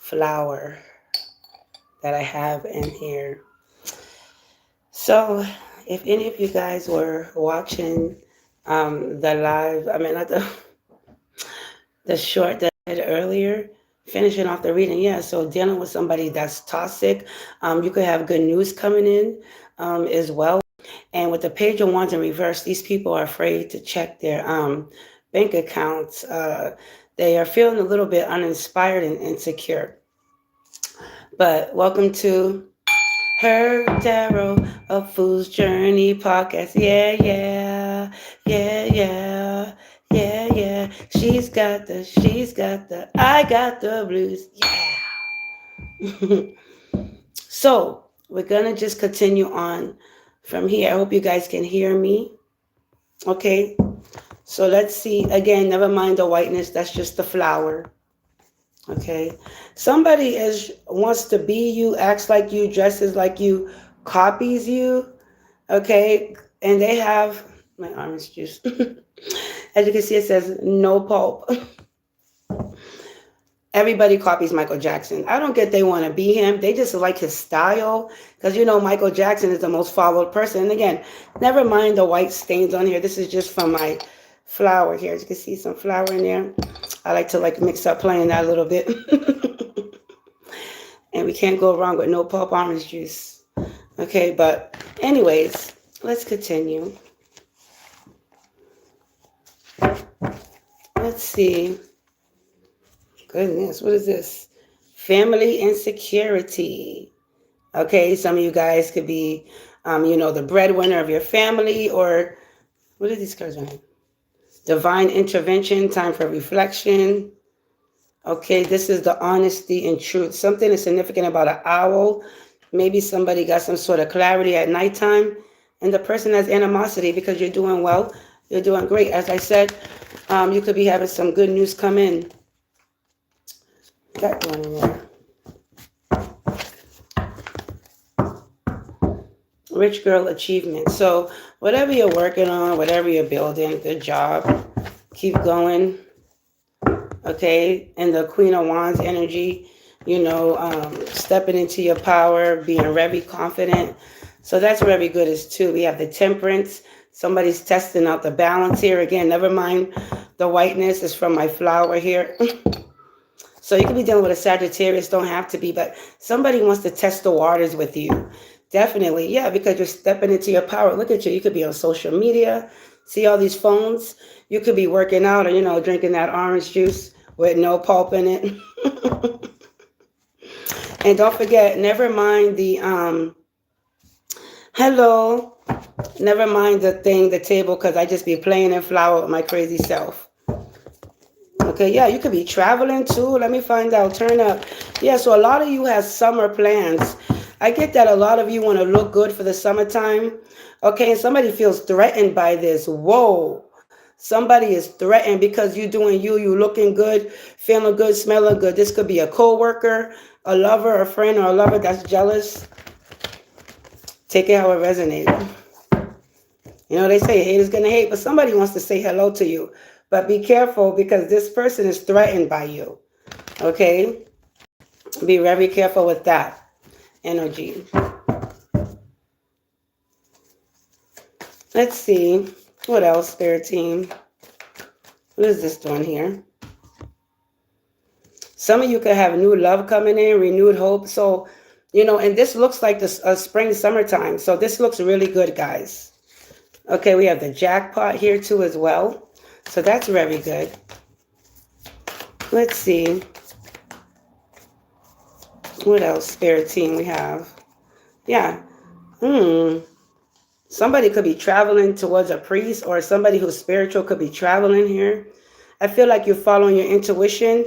flower that I have in here. So, if any of you guys were watching the live, I mean, not the short that I did earlier, finishing off the reading, yeah. So, dealing with somebody that's toxic, you could have good news coming in as well. And with the Page of Wands in reverse, these people are afraid to check their bank accounts. They are feeling a little bit uninspired and insecure. But welcome to Her Tarot, A Fool's Journey podcast. Yeah, yeah, yeah, yeah, yeah, yeah. I got the blues. Yeah. So we're gonna just continue on from here. I hope you guys can hear me. Okay. So let's see. Again, never mind the whiteness. That's just the flower. Okay. Somebody is wants to be you, acts like you, dresses like you, copies you. Okay. And they have my orange juice. As you can see, it says no pulp. Everybody copies Michael Jackson. I don't get they want to be him. They just like his style. Because you know Michael Jackson is the most followed person. And again, never mind the white stains on here. This is just from my flower here. As you can see some flour in there. I like to mix up playing that a little bit. And we can't go wrong with no pulp orange juice. Okay, but anyways, let's continue. Let's see. Goodness, what is this? Family insecurity. Okay, some of you guys could be, the breadwinner of your family, or what are these cards on? Divine intervention, time for reflection. Okay, this is the honesty and truth. Something is significant about an owl. Maybe somebody got some sort of clarity at nighttime, and the person has animosity because you're doing well. You're doing great. As I said, you could be having some good news come in. Got one in there. Rich girl achievement. So whatever you're working on, whatever you're building, good job. Keep going. Okay. And the Queen of Wands energy, stepping into your power, being very confident. So that's very good as too. We have the Temperance. Somebody's testing out the balance here. Again, never mind the whiteness is from my flower here. So you could be dealing with a Sagittarius, don't have to be, but somebody wants to test the waters with you. Definitely, yeah, because you're stepping into your power. Look at you. You could be on social media. See all these phones? You could be working out or, drinking that orange juice with no pulp in it. And don't forget, never mind the, hello, never mind the table, because I just be playing in flower with my crazy self. Okay, yeah, you could be traveling too. Let me find out. Turn up. Yeah, so a lot of you have summer plans. I get that a lot of you want to look good for the summertime. Okay, and somebody feels threatened by this. Whoa. Somebody is threatened because you're doing you looking good, feeling good, smelling good. This could be a co-worker, a lover, a friend, or a lover that's jealous. Take it how it resonates. They say haters gonna hate, but somebody wants to say hello to you. But be careful because this person is threatened by you. Okay? Be very careful with that energy. Let's see. What else, Spirit Team? What is this doing here? Some of you could have new love coming in, renewed hope. So, and this looks like the spring, summertime. So this looks really good, guys. Okay, we have the jackpot here too as well. So that's very good. Let's see. What else, Spirit Team, we have? Yeah. Somebody could be traveling towards a priest, or somebody who's spiritual could be traveling here. I feel like you're following your intuition.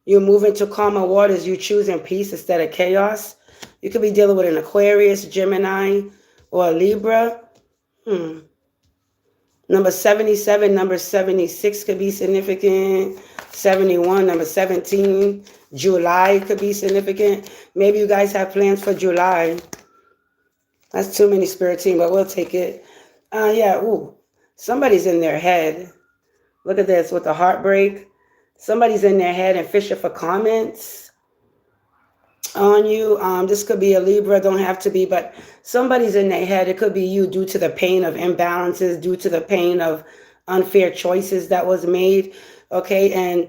You're moving to calmer waters. You're choosing peace instead of chaos. You could be dealing with an Aquarius, Gemini, or a Libra. Number 77, number 76 could be significant. 71, number 17. July could be significant. Maybe you guys have plans for July. That's too many, Spirit Team, but we'll take it. Somebody's in their head. Look at this with the heartbreak. Somebody's in their head and fishing for comments. on you. This could be a Libra, don't have to be, but somebody's in their head. It could be you due to the pain of imbalances, due to the pain of unfair choices that was made. Okay, and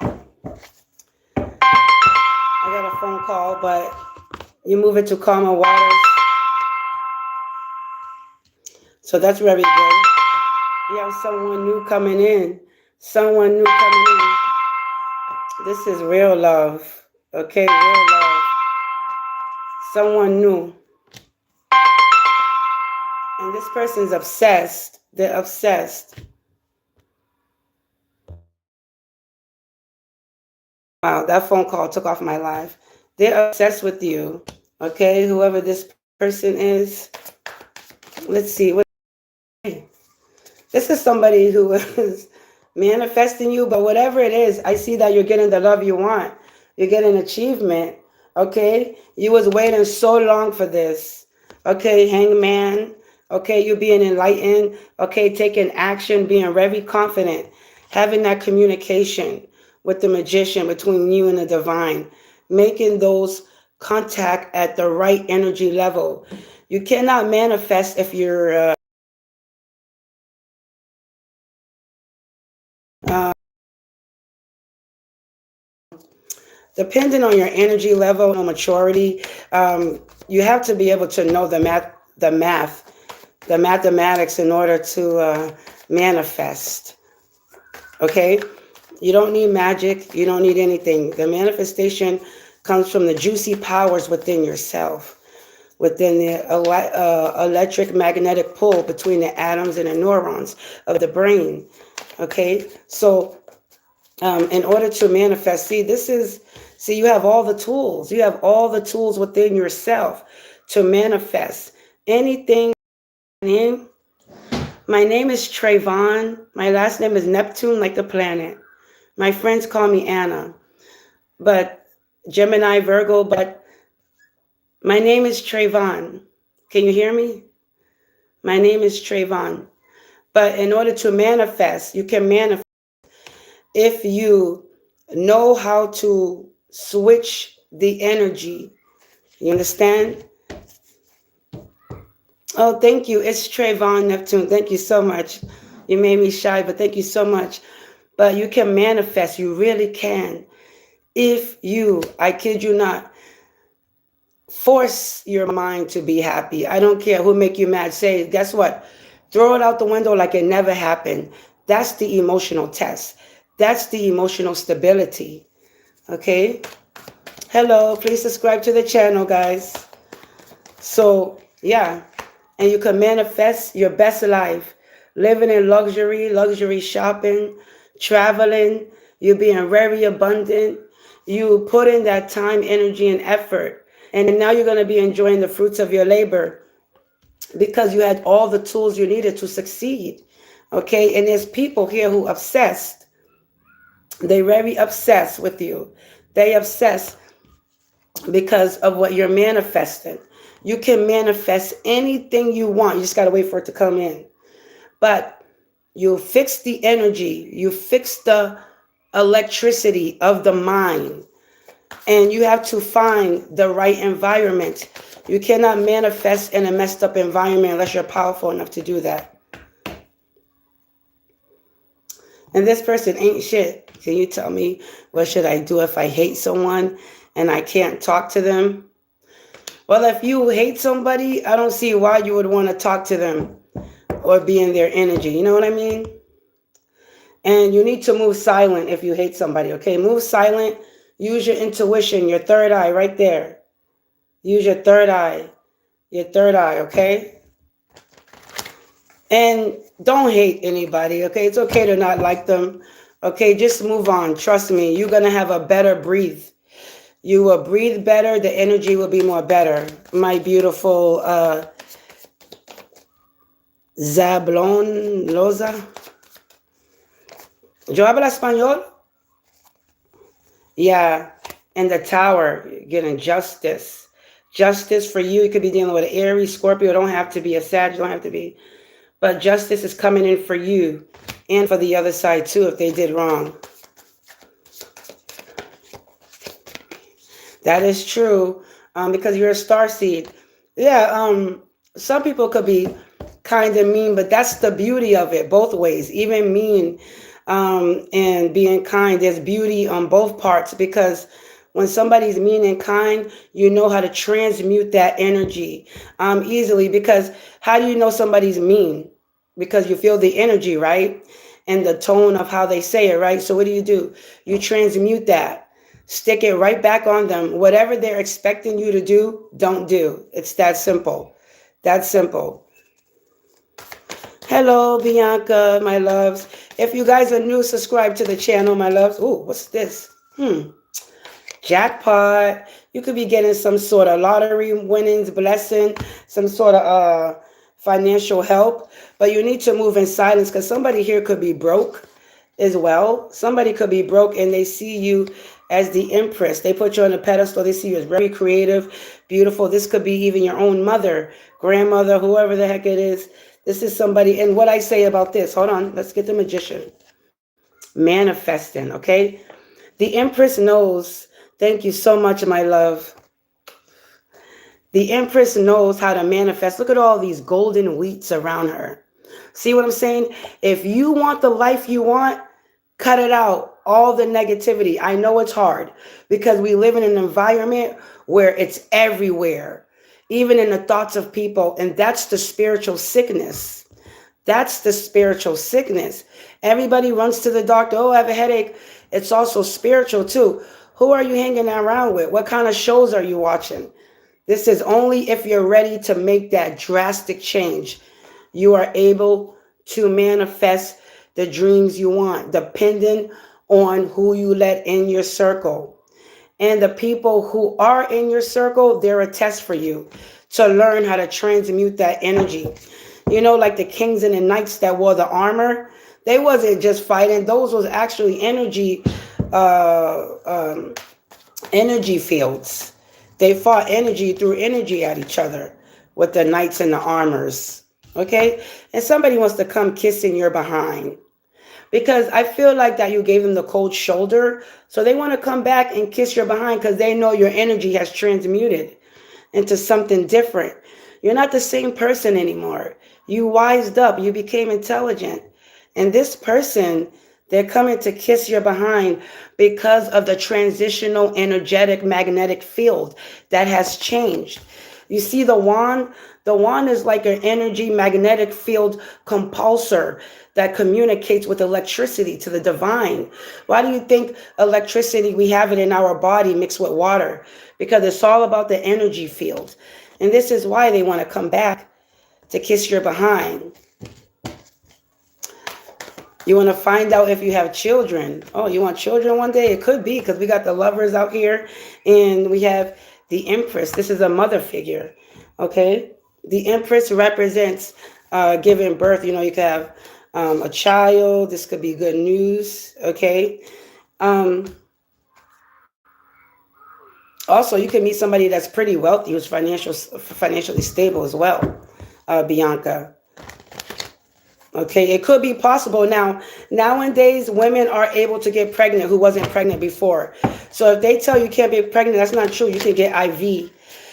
I got a phone call, but you move it to calmer waters. So that's very good. You have someone new coming in. Someone new coming in. This is real love. Okay, real love. Someone new. And this person's obsessed. They're obsessed. Wow, that phone call took off my life. They're obsessed with you. Okay, whoever this person is. Let's see. This is somebody who is manifesting you, but whatever it is, I see that you're getting the love you want. You're getting achievement. Okay, you was waiting so long for this. Okay, hangman. Okay, you being enlightened. Okay, taking action, being very confident, having that communication with the magician between you and the divine, making those contact at the right energy level. You cannot manifest if you're depending on your energy level or maturity. You have to be able to know the mathematics in order to manifest. Okay, you don't need magic. You don't need anything. The manifestation comes from the juicy powers within yourself, within the electric magnetic pull between the atoms and the neurons of the brain. Okay, so in order to manifest, see, you have all the tools. You have all the tools within yourself to manifest anything. My name is Trayvon. My last name is Neptune, like the planet. My friends call me Anna, but Gemini, Virgo, but my name is Trayvon. Can you hear me? My name is Trayvon. But in order to manifest, you can manifest if you know how to switch the energy. You understand? Oh, thank you. It's Trayvon Neptune. Thank you so much. You made me shy, but thank you so much. But you can manifest. You really can. If you, I kid you not, force your mind to be happy. I don't care who make you mad. Say, guess what? Throw it out the window like it never happened. That's the emotional test. That's the emotional stability. Okay? Hello, please subscribe to the channel, guys. So, yeah. And you can manifest your best life. Living in luxury shopping, traveling. You being very abundant. You put in that time, energy, and effort. And now you're going to be enjoying the fruits of your labor because you had all the tools you needed to succeed. Okay? And there's people here who obsessed. They're very obsessed with you. They obsess because of what you're manifesting. You can manifest anything you want. You just got to wait for it to come in. But you fix the energy. You fix the electricity of the mind. And you have to find the right environment. You cannot manifest in a messed up environment unless you're powerful enough to do that. And this person ain't shit. Can you tell me what should I do if I hate someone and I can't talk to them? Well, if you hate somebody, I don't see why you would want to talk to them or be in their energy. You know what I mean? And you need to move silent if you hate somebody, okay? Move silent. Use your intuition, your third eye right there. Use your third eye. Your third eye, okay? And don't hate anybody, okay? It's okay to not like them, okay? Just move on. Trust me, you're going to have a better breathe. You will breathe better. The energy will be more better. My beautiful Zablon Loza. Yo hablo español? Yeah. And the Tower, getting justice. Justice for you. You could be dealing with an Aries, Scorpio. Don't have to be a Sag. Don't have to be. But justice is coming in for you and for the other side too if they did wrong. That is true. Because you're a star seed. Yeah, some people could be kind of mean, but that's the beauty of it, both ways. Even mean and being kind, there's beauty on both parts because when somebody's mean and kind, you know how to transmute that energy easily. Because how do you know somebody's mean? Because you feel the energy, right? And the tone of how they say it, right? So what do? You transmute that, stick it right back on them. Whatever they're expecting you to do, don't do. It's that simple. That simple. Hello, Bianca, my loves. If you guys are new, subscribe to the channel, my loves. Ooh, what's this? Jackpot. You could be getting some sort of lottery winnings, blessing, some sort of financial help. But you need to move in silence because somebody here could be broke as well. Somebody could be broke and they see you as the empress. They put you on a pedestal. They see you as very creative, beautiful. This could be even your own mother, grandmother, whoever the heck it is. This is somebody. And what I say about this, hold on, let's get the magician. Manifesting, okay? The empress knows. Thank you so much, my love. The empress knows how to manifest. Look at all these golden wheats around her. See what I'm saying? If you want the life you want, cut it out. All the negativity. I know it's hard because we live in an environment where it's everywhere, even in the thoughts of people. And that's the spiritual sickness. That's the spiritual sickness. Everybody runs to the doctor. Oh, I have a headache. It's also spiritual too. Who are you hanging around with? What kind of shows are you watching? This is only if you're ready to make that drastic change. You are able to manifest the dreams you want, depending on who you let in your circle. And the people who are in your circle, they're a test for you to learn how to transmute that energy. You know, like the kings and the knights that wore the armor, they wasn't just fighting. Those was actually energy fields. They fought energy through energy at each other with the knights and the armors. Okay? And somebody wants to come kissing your behind. Because I feel like that you gave them the cold shoulder. So they want to come back and kiss your behind because they know your energy has transmuted into something different. You're not the same person anymore. You wised up. You became intelligent. And this person, they're coming to kiss your behind because of the transitional energetic magnetic field that has changed. You see the wand? The wand is like an energy magnetic field compulsor that communicates with electricity to the divine. Why do you think electricity, we have it in our body mixed with water? Because it's all about the energy field. And this is why they want to come back to kiss your behind. You want to find out if you have children. Oh, you want children one day? It could be because we got the lovers out here and we have the empress. This is a mother figure, okay? The empress represents giving birth. You know, you could have a child. This could be good news, okay? Also, you can meet somebody that's pretty wealthy who's financially stable as well, Bianca. Okay, it could be possible. Now, nowadays, women are able to get pregnant who wasn't pregnant before. So if they tell you can't be pregnant, that's not true. You can get IV.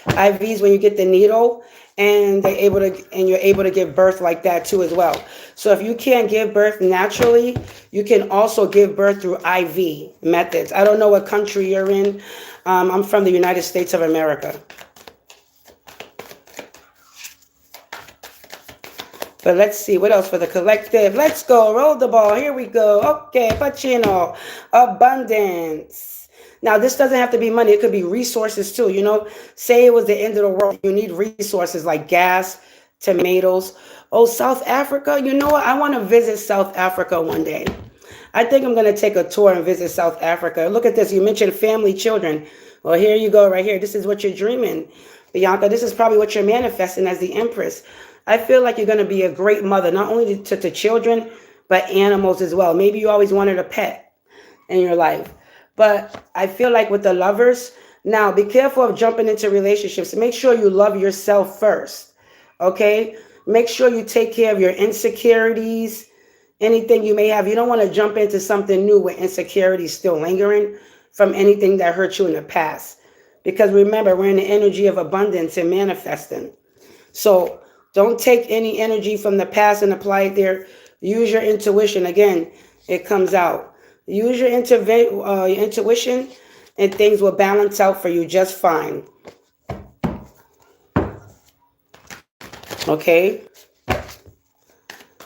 IVs when you get the needle, and you're able to give birth like that too as well. So if you can't give birth naturally, you can also give birth through IV methods. I don't know what country you're in. I'm from the United States of America. But let's see, what else for the collective? Let's go, roll the ball. Here we go. Okay, Pacino, abundance. Now, this doesn't have to be money. It could be resources too. You know, say it was the end of the world. You need resources like gas, tomatoes. Oh, South Africa. You know what? I want to visit South Africa one day. I think I'm going to take a tour and visit South Africa. Look at this. You mentioned family, children. Well, here you go right here. This is what you're dreaming, Bianca. This is probably what you're manifesting as the Empress. I feel like you're going to be a great mother, not only to children, but animals as well. Maybe you always wanted a pet in your life. But I feel like with the lovers, now be careful of jumping into relationships. Make sure you love yourself first, okay? Make sure you take care of your insecurities, anything you may have. You don't want to jump into something new with insecurities still lingering from anything that hurt you in the past. Because remember, we're in the energy of abundance and manifesting. So don't take any energy from the past and apply it there. Use your intuition. Again, it comes out. Use your intuition, and things will balance out for you just fine. Okay?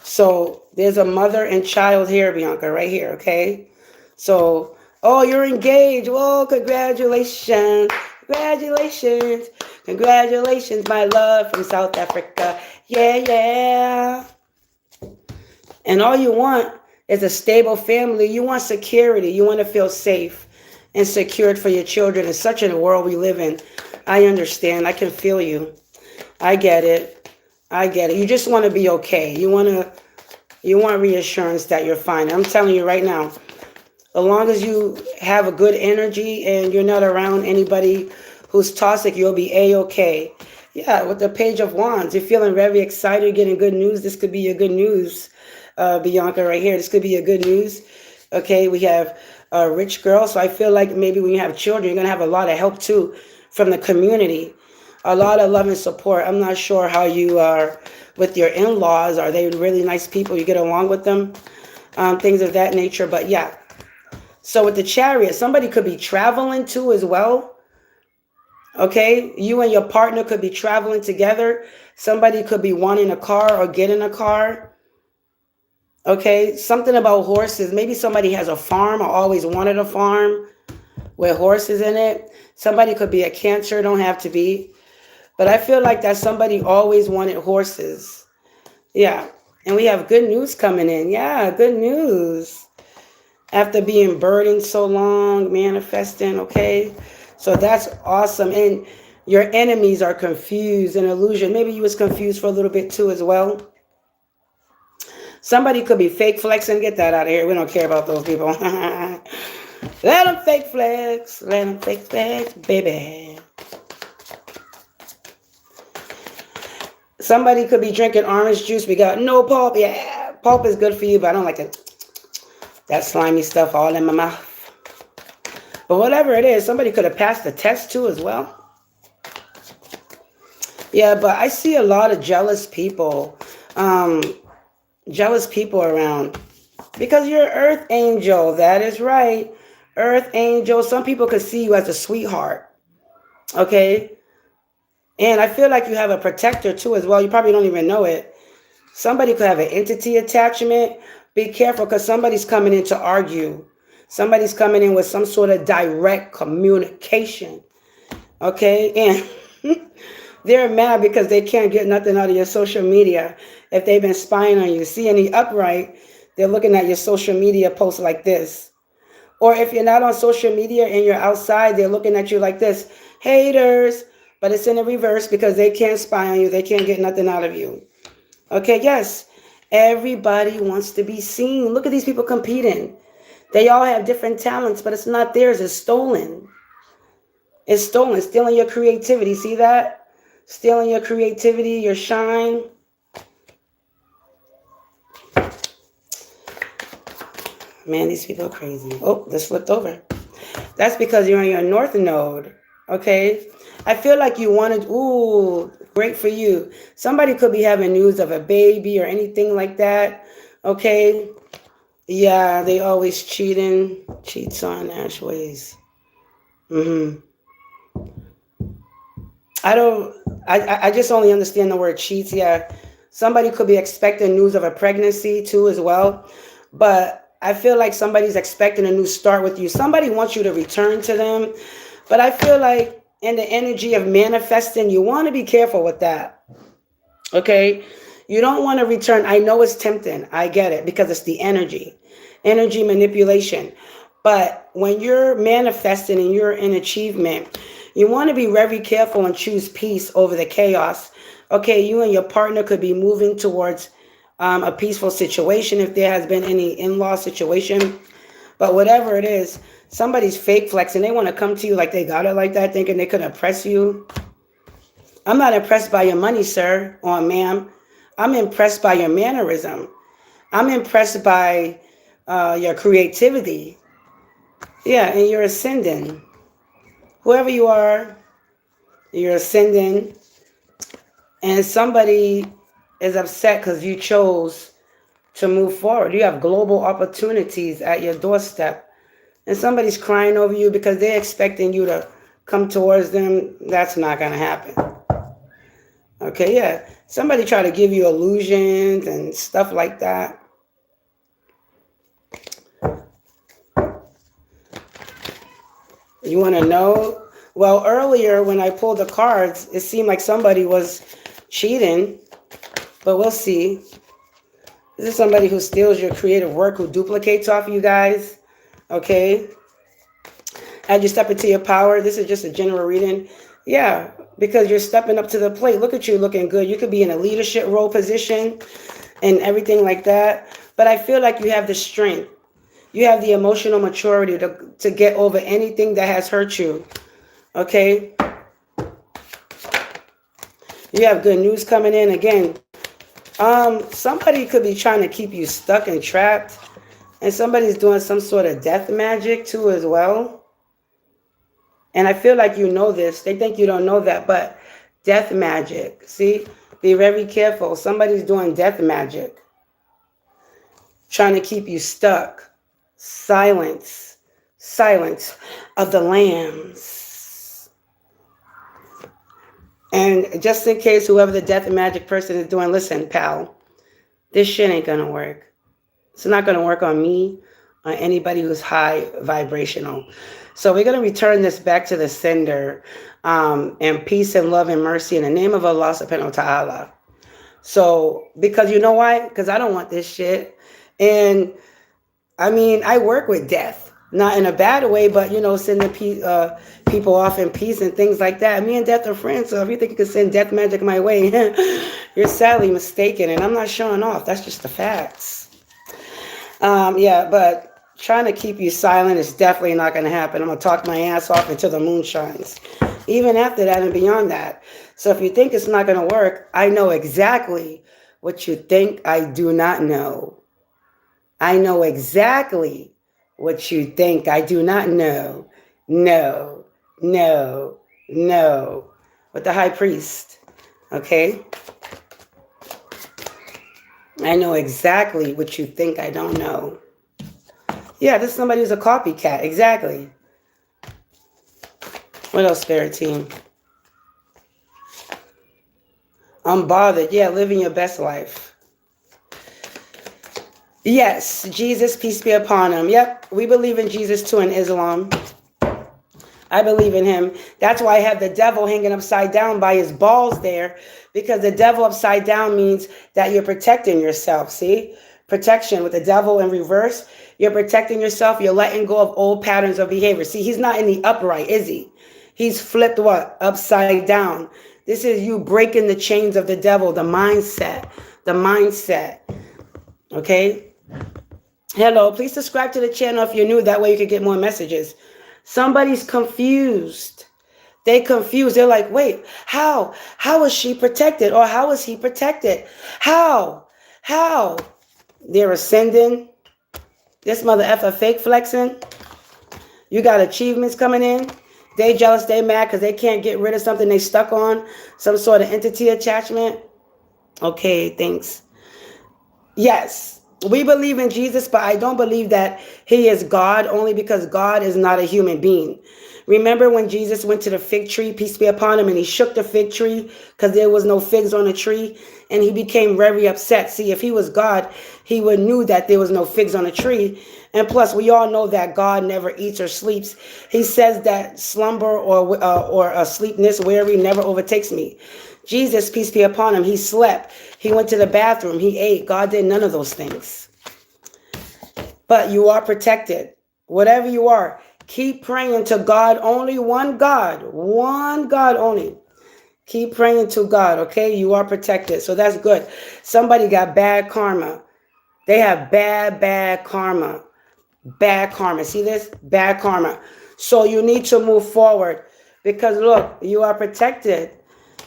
So there's a mother and child here, Bianca, right here, okay? So, oh, you're engaged. Whoa, congratulations. Congratulations. Congratulations, my love from South Africa. Yeah, yeah. And all you want is a stable family. You want security. You want to feel safe and secured for your children. It's such a world we live in. I understand. I can feel you. I get it. I get it. You just want to be okay. You want reassurance that you're fine. I'm telling you right now, as long as you have a good energy and you're not around anybody who's toxic, you'll be A-okay. Yeah, with the Page of Wands, you're feeling very excited, you're getting good news. This could be your good news, Bianca, right here. This could be your good news. Okay, we have a rich girl. So I feel like maybe when you have children, you're going to have a lot of help too from the community. A lot of love and support. I'm not sure how you are with your in-laws. Are they really nice people? You get along with them? Things of that nature. But yeah. So with the Chariot, somebody could be traveling too as well. Okay. You and your partner could be traveling together. Somebody could be wanting a car or getting a car. Okay. Something about horses. Maybe somebody has a farm or always wanted a farm with horses in it. Somebody could be a Cancer. Don't have to be. But I feel like that somebody always wanted horses. Yeah. And we have good news coming in. Yeah, good news. After being burdened so long, manifesting, okay? So that's awesome. And your enemies are confused and illusion. Maybe you was confused for a little bit too as well. Somebody could be fake flexing. Get that out of here. We don't care about those people. Let them fake flex. Let them fake flex, baby. Somebody could be drinking orange juice. We got no pulp. Yeah, pulp is good for you, but I don't like that slimy stuff all in my mouth. But whatever it is, somebody could have passed the test too as well. Yeah, but I see a lot of jealous people. Jealous people around. Because you're Earth Angel. That is right. Earth Angel. Some people could see you as a sweetheart. Okay? And I feel like you have a protector too as well. You probably don't even know it. Somebody could have an entity attachment. Be careful because somebody's coming in to argue. Somebody's coming in with some sort of direct communication. Okay? And they're mad because they can't get nothing out of your social media if they've been spying on you. See, in the upright, they're looking at your social media posts like this. Or if you're not on social media and you're outside, they're looking at you like this. Haters. But it's in the reverse because they can't spy on you. They can't get nothing out of you. Okay, yes. Everybody wants to be seen. Look at these people competing. They all have different talents, but it's not theirs. It's stolen. It's stolen. Stealing your creativity. See that? Stealing your creativity, your shine. Man, these people are crazy. Oh, this flipped over. That's because you're on your north node. Okay? I feel like you wanted, ooh, great for you. Somebody could be having news of a baby or anything like that. Okay? Yeah, they always cheating. Cheats on Ashways. I just only understand the word cheats. Yeah. Somebody could be expecting news of a pregnancy too as well. But I feel like somebody's expecting a new start with you. Somebody wants you to return to them. But I feel like in the energy of manifesting, you want to be careful with that. Okay? You don't want to return. I know it's tempting. I get it because it's the energy manipulation. But when you're manifesting and you're in achievement, you want to be very careful and choose peace over the chaos. Okay, you and your partner could be moving towards a peaceful situation if there has been any in-law situation. But whatever it is, somebody's fake flexing. They want to come to you like they got it like that, thinking they could impress you. I'm not impressed by your money, sir or ma'am. I'm impressed by your mannerism. I'm impressed by your creativity. Yeah, and you're ascending. whoever you are, you're ascending, and somebody is upset because you chose to move forward. You have global opportunities at your doorstep, and somebody's crying over you because they're expecting you to come towards them. That's not going to happen. Okay, yeah. Somebody try to give you illusions and stuff like that. You want to know? Well, earlier when I pulled the cards, it seemed like somebody was cheating, but we'll see. This is somebody who steals your creative work, who duplicates off you guys. Okay? As you step into your power, this is just a general reading. Yeah, because you're stepping up to the plate. Look at you looking good. You could be in a leadership role position and everything like that. But I feel like you have the strength. You have the emotional maturity to get over anything that has hurt you. Okay? You have good news coming in. Again, somebody could be trying to keep you stuck and trapped. And somebody's doing some sort of death magic too as well. And I feel like you know this. They think you don't know that, but death magic. See? Be very careful. Somebody's doing death magic. Trying to keep you stuck. Silence. Silence of the lambs. And just in case whoever the death magic person is doing, listen, pal, this shit ain't gonna work. It's not gonna work on me, on anybody who's high vibrational. So we're going to return this back to the sender, and peace and love and mercy in the name of Allah subhanahu wa ta'ala. So, because you know why? Because I don't want this shit. And I mean, I work with death, not in a bad way, but sending people off in peace and things like that. Me and death are friends. So if you think you can send death magic my way, you're sadly mistaken. And I'm not showing off. That's just the facts. Yeah, but trying to keep you silent is definitely not going to happen. I'm going to talk my ass off until the moon shines. Even after that and beyond that. So if you think it's not going to work, I know exactly what you think I do not know. I know exactly what you think I do not know. No, no, no. With the high priest. Okay? I know exactly what you think I don't know. Yeah, this is somebody who's a copycat. Exactly. What else, Spirit Team? Unbothered. Yeah, living your best life. Yes, Jesus, peace be upon him. Yep, we believe in Jesus too in Islam. I believe in him. That's why I have the devil hanging upside down by his balls there, because the devil upside down means that you're protecting yourself. See? Protection with the devil in reverse. You're protecting yourself. You're letting go of old patterns of behavior. See, he's not in the upright, is he? He's flipped what? Upside down. This is you breaking the chains of the devil, the mindset. The mindset. Okay? Hello, please subscribe to the channel if you're new. That way you can get more messages. Somebody's confused. They confused. They're like, wait, how? How is she protected? Or how is he protected? How? How? They're ascending. This mother effer fake flexing. You got achievements coming in. They jealous, they mad because they can't get rid of something they stuck on. Some sort of entity attachment. Okay, thanks. Yes, we believe in Jesus, but I don't believe that he is God, only because God is not a human being. Remember when Jesus went to the fig tree, peace be upon him, and he shook the fig tree because there was no figs on the tree, and he became very upset. See, if he was God, he would knew that there was no figs on the tree. And plus, we all know that God never eats or sleeps. He says that slumber or sleepness, weary, never overtakes me. Jesus, peace be upon him, he slept. He went to the bathroom. He ate. God did none of those things. But you are protected. Whatever you are, keep praying to God. Only one God only. Keep praying to God, okay? You are protected. So that's good. Somebody got bad karma. They have bad karma. Bad karma. See this? Bad karma. So you need to move forward because look, you are protected.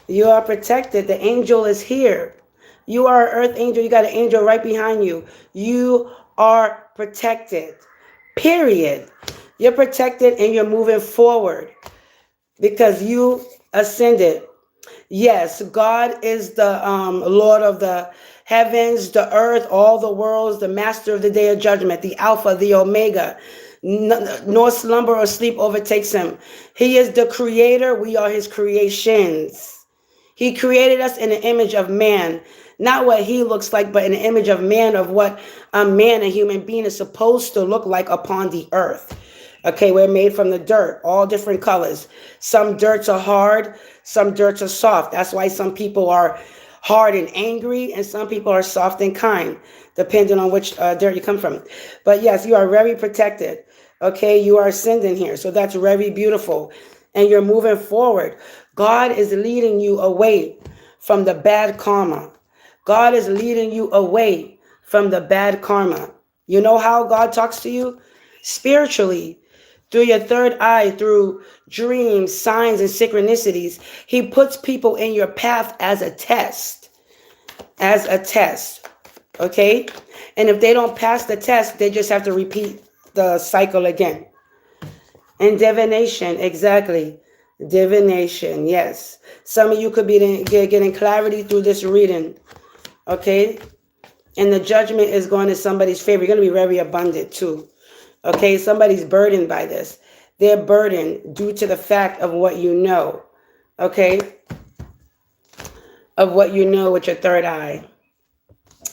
You are protected. The angel is here. You are an earth angel. You got an angel right behind you. You are protected. Period. You're protected and you're moving forward. because you ascended. Yes, God is the Lord of the heavens, the earth, all the worlds, the master of the day of judgment, the Alpha, the Omega. Nor slumber or sleep overtakes him. He is the creator. We are his creations. He created us in the image of man, not what he looks like, but in the image of man, of what a man, a human being, is supposed to look like upon the earth. Okay, we're made from the dirt, all different colors. Some dirts are hard, some dirts are soft. That's why some people are hard and angry, and some people are soft and kind, depending on which dirt you come from. But yes, you are very protected. Okay, you are ascending here, so that's very beautiful, and you're moving forward. God is leading you away from the bad karma. God is leading you away from the bad karma. You know how God talks to you? Spiritually, through your third eye, through dreams, signs, and synchronicities. He puts people in your path as a test. As a test. Okay? And if they don't pass the test, they just have to repeat the cycle again. And divination, exactly. Divination, yes. Some of you could be getting clarity through this reading. Okay? And the judgment is going to somebody's favor. You're going to be very abundant too. Okay? Somebody's burdened by this. They're burdened due to the fact of what you know. Okay? Of what you know with your third eye.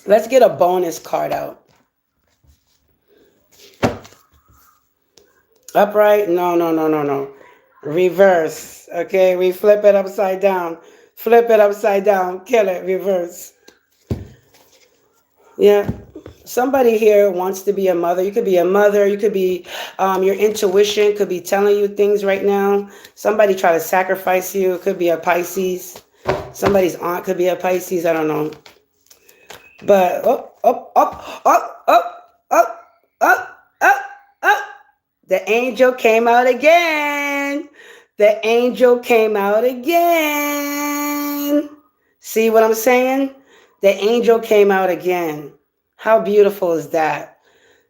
Let's get a bonus card out. Upright? No. Reverse. Okay? We flip it upside down. Flip it upside down. Kill it. Reverse. Yeah. Somebody here wants to be a mother. You could be a mother. You could be, your intuition could be telling you things right now. Somebody try to sacrifice you. It could be a Pisces. Somebody's aunt could be a Pisces. I don't know. But up. The angel came out again. The angel came out again. See what I'm saying? The angel came out again. How beautiful is that?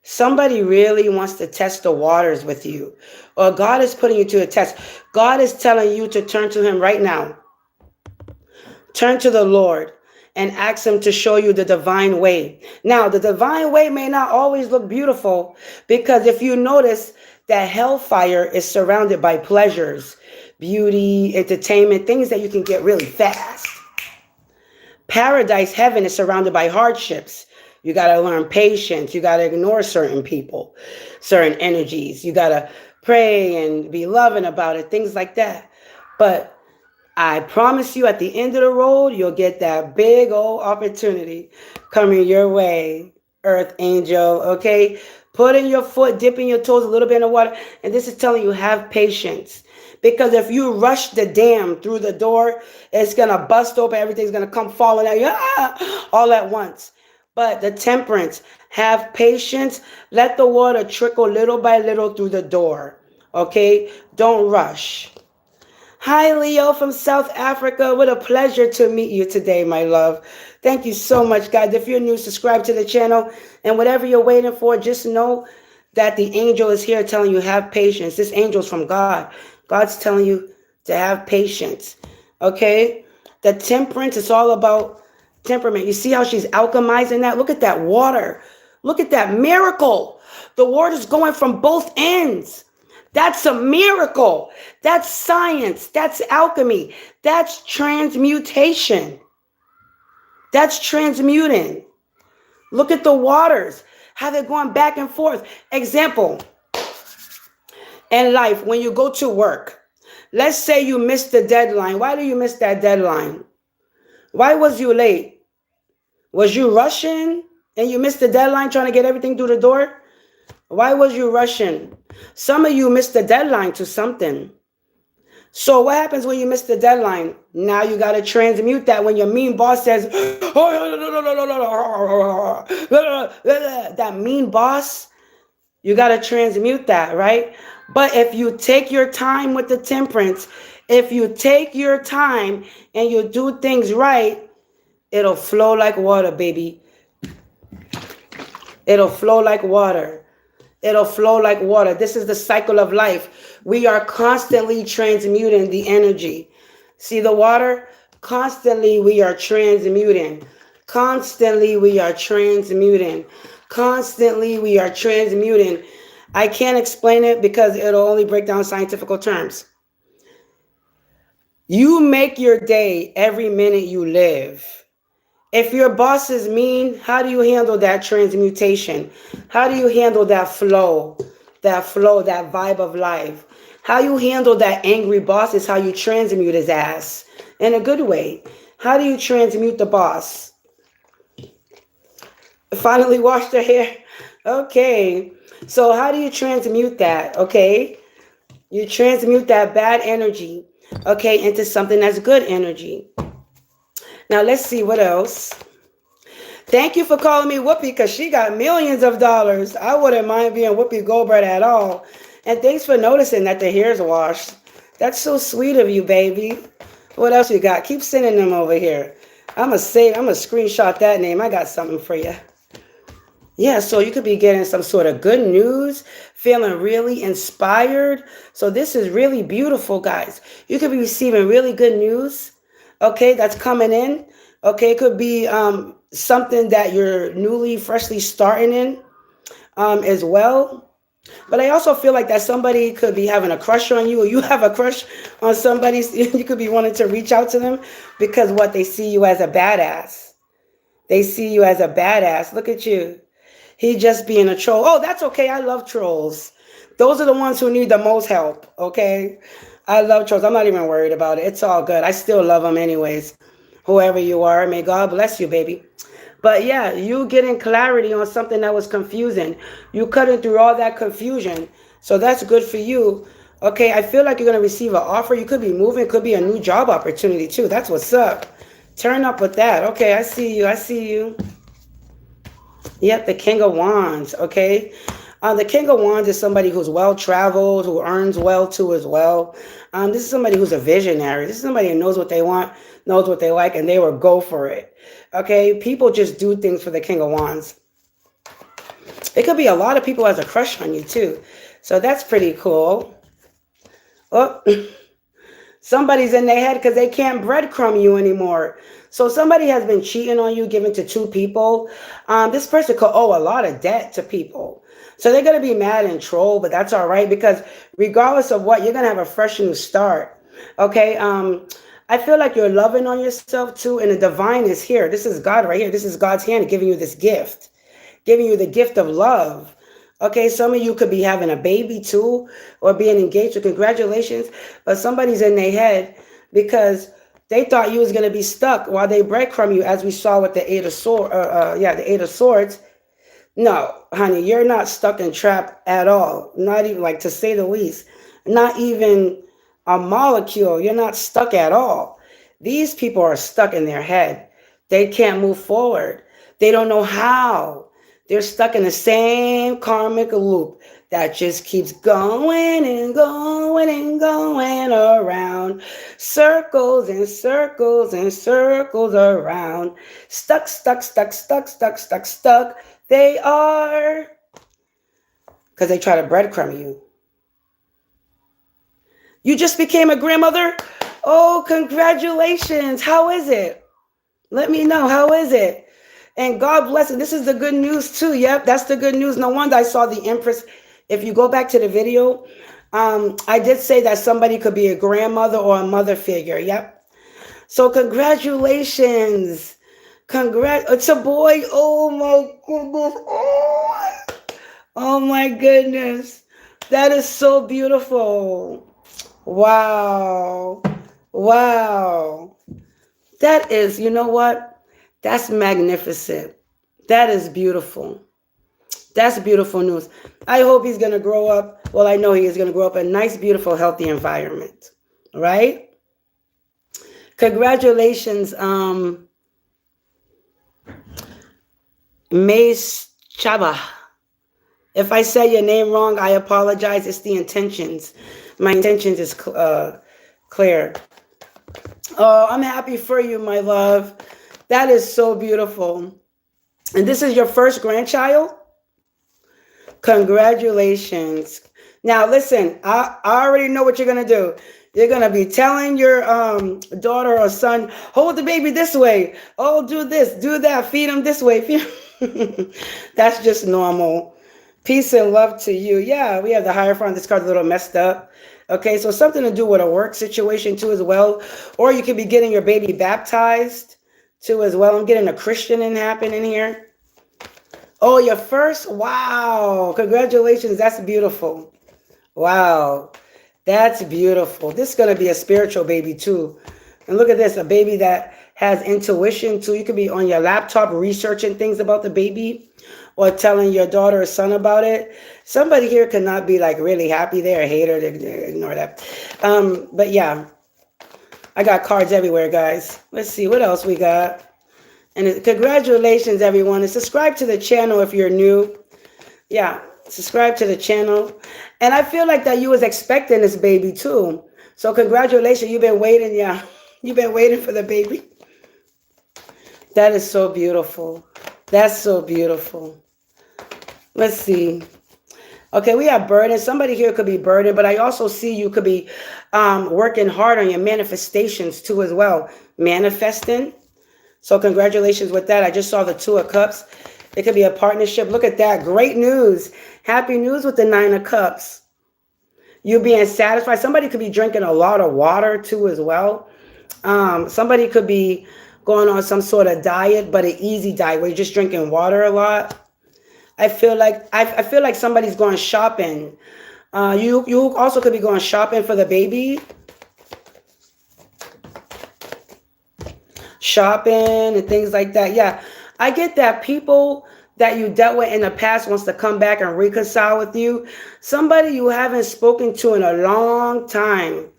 Somebody really wants to test the waters with you. Or God is putting you to a test. God is telling you to turn to him right now. Turn to the Lord and ask him to show you the divine way. Now, the divine way may not always look beautiful, because if you notice that hellfire is surrounded by pleasures, beauty, entertainment, things that you can get really fast. Paradise, heaven, is surrounded by hardships. You got to learn patience. You got to ignore certain people, certain energies. You got to pray and be loving about it, things like that. But I promise you, at the end of the road, you'll get that big old opportunity coming your way, Earth Angel, okay? Putting your foot, dipping your toes a little bit in the water. And this is telling you, have patience. Because if you rush the dam through the door, it's going to bust open. Everything's going to come falling at you all at once. But the temperance, have patience. Let the water trickle little by little through the door, okay? Don't rush. Hi, Leo from South Africa. What a pleasure to meet you today, my love. Thank you so much, guys. If you're new, subscribe to the channel. And whatever you're waiting for, just know that the angel is here telling you, have patience. This angel's from God. God's telling you to have patience, okay? The temperance is all about temperament. You see how she's alchemizing that? Look at that water. Look at that miracle. The water's going from both ends. That's a miracle. That's science. That's alchemy. That's transmutation. That's transmuting. Look at the waters, how they're going back and forth. Example, in life, when you go to work, let's say you missed the deadline. Why do you miss that deadline? Why was you late? Was you rushing and you missed the deadline trying to get everything through the door? Why was you rushing? Some of you missed the deadline to something. So what happens when you miss the deadline? Now you got to transmute that when your mean boss says, that mean boss, you got to transmute that, right? But if you take your time with the temperance, if you take your time and you do things right, it'll flow like water, baby. It'll flow like water. It'll flow like water. This is the cycle of life. We are constantly transmuting the energy. See the water? Constantly we are transmuting. Constantly we are transmuting. Constantly we are transmuting. I can't explain it because it'll only break down scientific terms. You make your day every minute you live. If your boss is mean, how do you handle that transmutation? How do you handle that flow, that vibe of life? How you handle that angry boss is how you transmute his ass in a good way. How do you transmute the boss? Finally washed her hair. Okay. So how do you transmute that? Okay. You transmute that bad energy, okay, into something that's good energy. Now let's see what else. Thank you for calling me Whoopi because she got millions of dollars. I wouldn't mind being Whoopi Goldberg at all. And thanks for noticing that the hair's washed. That's so sweet of you, baby. What else you got? Keep sending them over here. I'm going to screenshot that name. I got something for you. Yeah, so you could be getting some sort of good news, feeling really inspired. So this is really beautiful, guys. You could be receiving really good news, okay, that's coming in. Okay, it could be something that you're freshly starting in as well. But I also feel like that somebody could be having a crush on you, or you have a crush on somebody. You could be wanting to reach out to them because they see you as a badass. They see you as a badass. Look at you. He just being a troll. Oh, that's okay. I love trolls. Those are the ones who need the most help, okay? I love trolls. I'm not even worried about it. It's all good. I still love them anyways. Whoever you are, may God bless you, baby. But yeah, you getting clarity on something that was confusing. You cutting through all that confusion. So that's good for you. Okay, I feel like you're going to receive an offer. You could be moving. It could be a new job opportunity too. That's what's up. Turn up with that. Okay, I see you. I see you. Yep, the King of Wands, okay? The King of Wands is somebody who's well-traveled, who earns well, too, as well. This is somebody who's a visionary. This is somebody who knows what they want, knows what they like, and they will go for it, okay? People just do things for the King of Wands. It could be a lot of people has a crush on you, too. So that's pretty cool. Oh, somebody's in their head because they can't breadcrumb you anymore. So somebody has been cheating on you, giving to two people. This person could owe a lot of debt to people. So they're going to be mad and troll, but that's all right because regardless of what, you're going to have a fresh new start. Okay. I feel like you're loving on yourself too. And the divine is here. This is God right here. This is God's hand giving you this gift, giving you the gift of love. Okay. Some of you could be having a baby too, or being engaged. So congratulations. But somebody's in their head because they thought you was going to be stuck while they breadcrumb you, as we saw with the Eight of Swords. The Eight of Swords. No, honey, you're not stuck and trapped at all. Not even, like, to say the least. Not even a molecule. You're not stuck at all. These people are stuck in their head. They can't move forward. They don't know how. They're stuck in the same karmic loop that just keeps going and going and going around. Circles and circles and circles around. Stuck, stuck, stuck, stuck, stuck, stuck, stuck. They are. Because they try to breadcrumb you. You just became a grandmother? Oh, congratulations. How is it? Let me know. How is it? And God bless it. This is the good news too. Yep, that's the good news. No wonder I saw the Empress. If you go back to the video, I did say that somebody could be a grandmother or a mother figure. Yep. So congratulations. It's a boy. Oh my goodness. Oh my goodness. That is so beautiful. Wow. Wow. That is, you know what? That's magnificent. That is beautiful. That's beautiful news. I hope he's going to grow up. Well, I know he is going to grow up in a nice, beautiful, healthy environment. Right? Congratulations, Mace Chaba. If I say your name wrong, I apologize. It's the intentions. My intentions is clear. Oh, I'm happy for you, my love. That is so beautiful. And this is your first grandchild? Congratulations. Now, listen, I already know what you're going to do. You're going to be telling your daughter or son, hold the baby this way. Oh, do this, do that. Feed him this way. That's just normal. Peace and love to you. Yeah, we have the Hierophant. This card's a little messed up. Okay, so something to do with a work situation too as well. Or you could be getting your baby baptized too as well. I'm getting a Christian in happening here. Oh, your first? Wow. Congratulations. That's beautiful. Wow. That's beautiful. This is going to be a spiritual baby too. And look at this, a baby that has intuition too. You could be on your laptop researching things about the baby or telling your daughter or son about it. Somebody here cannot be like really happy. They're a hater. They ignore that. But yeah, I got cards everywhere, guys. Let's see what else we got. And congratulations, everyone. And subscribe to the channel if you're new. Yeah, subscribe to the channel. And I feel like that you was expecting this baby too. So congratulations. You've been waiting. Yeah, you've been waiting for the baby. That is so beautiful. That's so beautiful. Let's see. Okay, we have burden. Somebody here could be burdened, but I also see you could be working hard on your manifestations too as well. Manifesting. So congratulations with that. I just saw the 2 of Cups. It could be a partnership. Look at that. Great news. Happy news with the 9 of Cups. You being satisfied. Somebody could be drinking a lot of water too as well. Somebody could be going on some sort of diet, but an easy diet where you're just drinking water a lot. I feel like somebody's going shopping. You also could be going shopping for the baby. Shopping and things like that. Yeah, I get that people that you dealt with in the past wants to come back and reconcile with you. Somebody you haven't spoken to in a long time.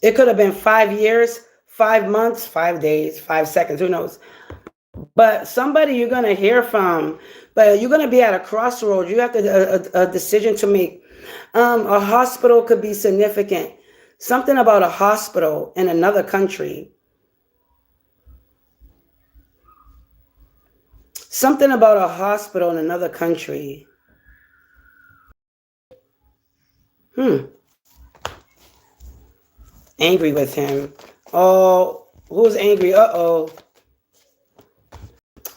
It could have been 5 years, 5 months, 5 days, 5 seconds, who knows. But somebody you're going to hear from, but you're going to be at a crossroads. You have a decision to make. A hospital could be significant. Something about a hospital in another country. Something about a hospital in another country. Angry with him. Oh, who's angry? Uh-oh.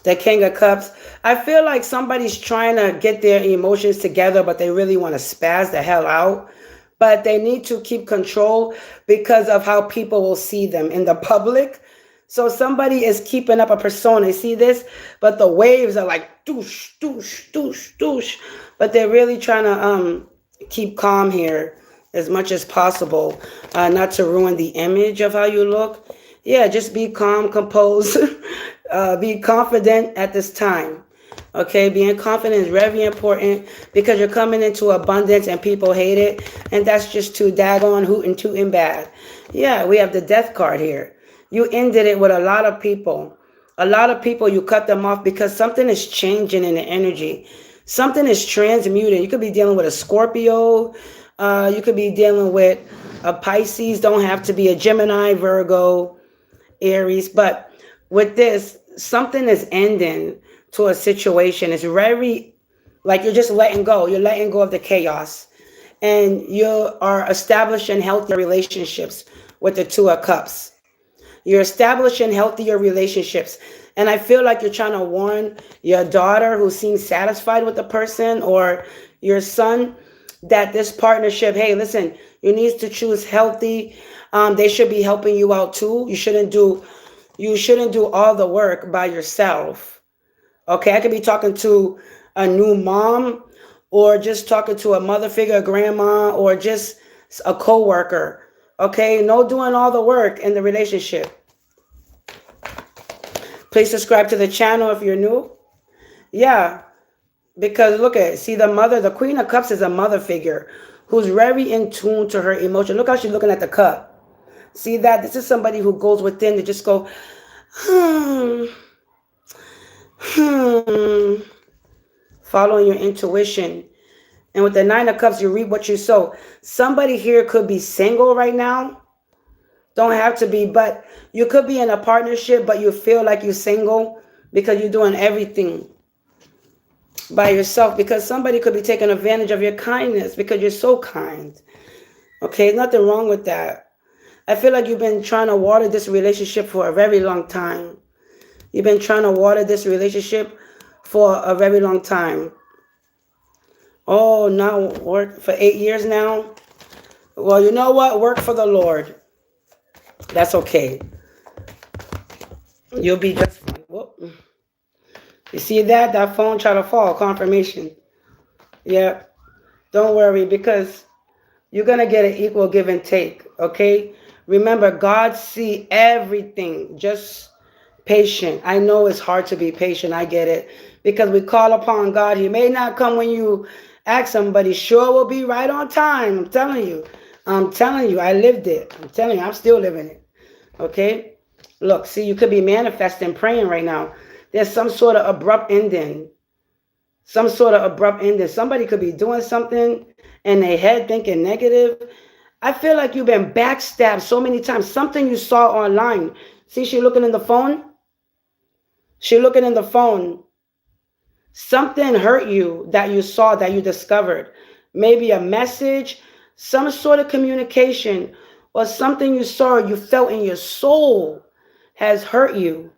The King of Cups. I feel like somebody's trying to get their emotions together, but they really want to spaz the hell out. But they need to keep control because of how people will see them in the public. So somebody is keeping up a persona. You see this? But the waves are like doosh, doosh, doosh, doosh. But they're really trying to keep calm here as much as possible. Not to ruin the image of how you look. Yeah, just be calm, composed. Be confident at this time. Okay, being confident is very important because you're coming into abundance and people hate it. And that's just too daggone hootin' bad. Yeah, we have the Death card here. You ended it with a lot of people. A lot of people, you cut them off because something is changing in the energy. Something is transmuting. You could be dealing with a Scorpio. You could be dealing with a Pisces. Don't have to be a Gemini, Virgo, Aries. But with this, something is ending to a situation. It's very, like you're just letting go. You're letting go of the chaos. And you are establishing healthier relationships with the 2 of Cups. You're establishing healthier relationships. And I feel like you're trying to warn your daughter who seems satisfied with the person or your son that this partnership, hey, listen, you need to choose healthy. They should be helping you out too. You shouldn't do all the work by yourself. Okay, I could be talking to a new mom or just talking to a mother figure, a grandma, or just a coworker. Okay, no doing all the work in the relationship. Please subscribe to the channel if you're new. Yeah, because look at it. See, the Queen of Cups is a mother figure who's very in tune to her emotion. Look how she's looking at the cup. See that? This is somebody who goes within to just go, following your intuition. And with the 9 of Cups, you reap what you sow. Somebody here could be single right now. Don't have to be, but you could be in a partnership, but you feel like you're single because you're doing everything. by yourself, because somebody could be taking advantage of your kindness because you're so kind. Okay, nothing wrong with that. I feel like you've been trying to water this relationship for a very long time. You've been trying to water this relationship for a very long time. Oh, now work for 8 years now? Well, you know what? Work for the Lord. That's okay. You'll be just fine. Whoop. You see that? That phone try to fall. Confirmation. Yeah. Don't worry, because you're going to get an equal give and take. Okay? Remember, God see everything. Just patient. I know it's hard to be patient. I get it. Because we call upon God. He may not come when you ask him, but he sure will be right on time. I'm telling you. I lived it. I'm telling you, I'm still living it. Okay? Look, see, you could be manifesting, praying right now. There's some sort of abrupt ending. Some sort of abrupt ending. Somebody could be doing something in their head thinking negative. I feel like you've been backstabbed so many times. Something you saw online. See, she looking in the phone? She looking in the phone. Something hurt you that you saw, that you discovered. Maybe a message, some sort of communication, or something you saw, you felt in your soul has hurt you.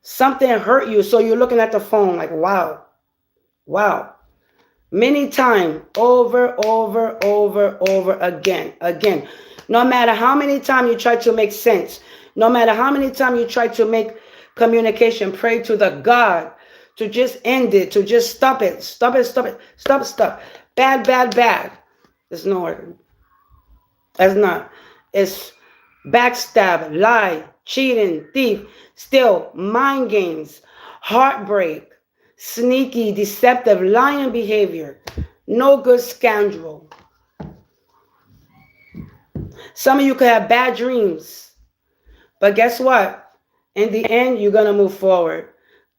Something hurt you, so you're looking at the phone like, wow. Wow. Many times, over again. No matter how many times you try to make sense, no matter how many times you try to make communication, pray to the God to just end it, to just stop it. Stop. Bad. It's no word. That's not. It's backstab, lie, cheating, thief, steal, mind games, heartbreak, sneaky, deceptive, lying behavior, no good scoundrel. Some of you could have bad dreams, but guess what? In the end, you're going to move forward.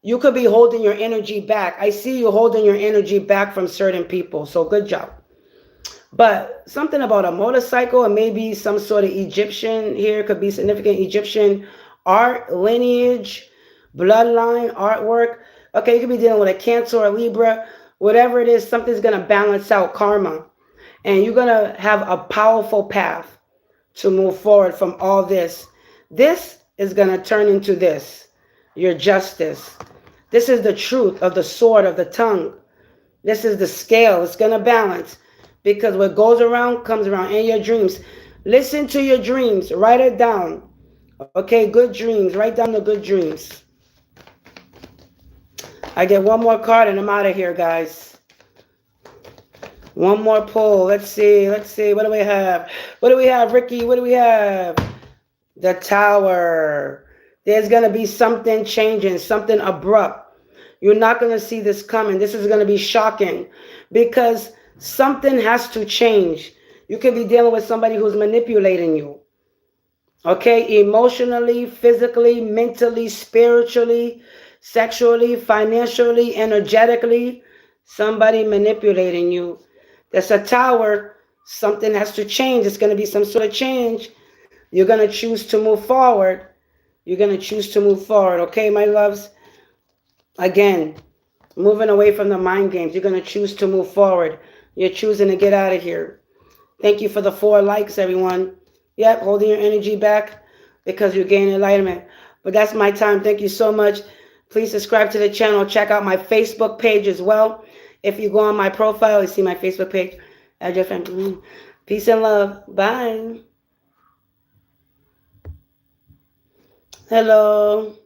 You could be holding your energy back. I see you holding your energy back from certain people, so good job. But something about a motorcycle and maybe some sort of Egyptian here, could be significant Egyptian art, lineage, bloodline, artwork. Okay, you could be dealing with a Cancer or Libra, whatever it is, something's going to balance out karma. And you're going to have a powerful path to move forward from all this. This is going to turn into this, your justice. This is the truth of the sword of the tongue. This is the scale. It's going to balance. Because what goes around comes around in your dreams. Listen to your dreams. Write it down. Okay, good dreams. Write down the good dreams. I get one more card and I'm out of here, guys. One more pull. Let's see. What do we have? Ricky? What do we have? The Tower. There's going to be something changing, something abrupt. You're not going to see this coming. This is going to be shocking because something has to change. You could be dealing with somebody who's manipulating you. Okay, emotionally, physically, mentally, spiritually, sexually, financially, energetically. Somebody manipulating you. There's a Tower. Something has to change. It's going to be some sort of change. You're going to choose to move forward. Okay, my loves? Again, moving away from the mind games. You're going to choose to move forward. You're choosing to get out of here. Thank you for the 4 likes, everyone. Yep, holding your energy back because you're gaining enlightenment. But that's my time. Thank you so much. Please subscribe to the channel. Check out my Facebook page as well. If you go on my profile, you see my Facebook page. Add your friend. Peace and love. Bye. Hello.